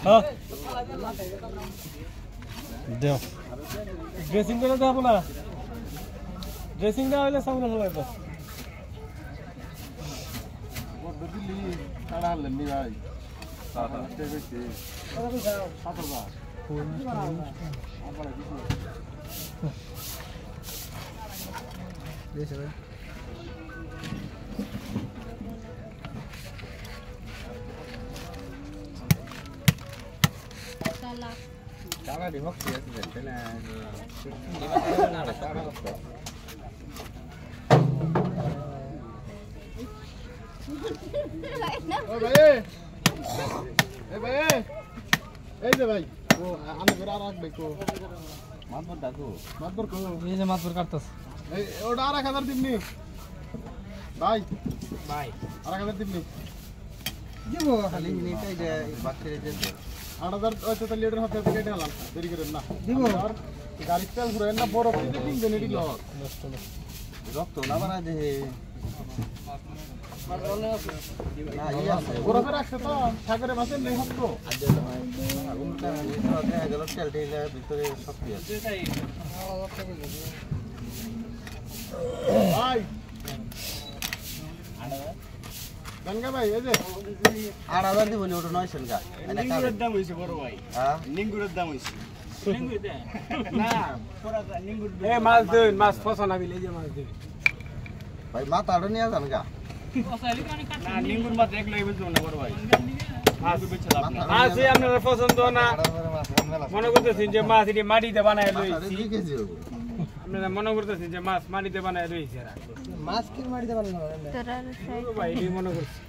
হ্যাঁ দেও ড্রেসিং করে দেবো না ড্রেসিং দেওয়া হলে সামনে হবে তো দিল্লি তারা হলেন নি ভাই Cara di hoki ya sudah na. এই যে ভাই ও আমি ঘরে আর রাখবে কো মাতবর ডাকো মাতবর কো এই যে মাতবর কাটতাছ এই ওটা আর 1000 দিবনি ভাই ভাই আর 1000 দিবনি দিব খালি মিনিটে যে বাক্সে যে 8000 ওইটা লিটার হাতে কেটে আলাম দেরি করেন না দিব আর গাড়ি তেল ঘুরে না বড় পিতে তিন দিন এডি লস নষ্ট না রক্ত না বানা দে না ইয়া পুরো করে রাখছে তো সাগরে মাছে নেই হতো আগুনটা নিয়ে গেল তেল ঢেলে ভিতরে শক্তি আছে ভাই গঙ্গা ভাই এই যে 8000 দিব নি ওটা 900 গা নিঙ্গুরের দাম হইছে বড় ভাই হ্যাঁ নিঙ্গুরের দাম হইছে নিঙ্গুর দে না পুরা নিঙ্গুর এ মাছ দেন মাছ ফসা না বিলে যে মাছ দেন ভাই মাথাটা নিয়ে যান গা না নিঙ্গুর মাছ এক লই বুঝছো না বড় ভাই মাছ বেচে লাভ না আছে আপনারা পছন্দ না মনে করতেছেন যে মাছ এটি মাটিতে বানায় লইছি আপনারা মনে করতেছেন যে মাছ মাটিতে বানায় লইছি মাছ কি মাটিতে বানানো তোরা ভাই এটি মনে করছি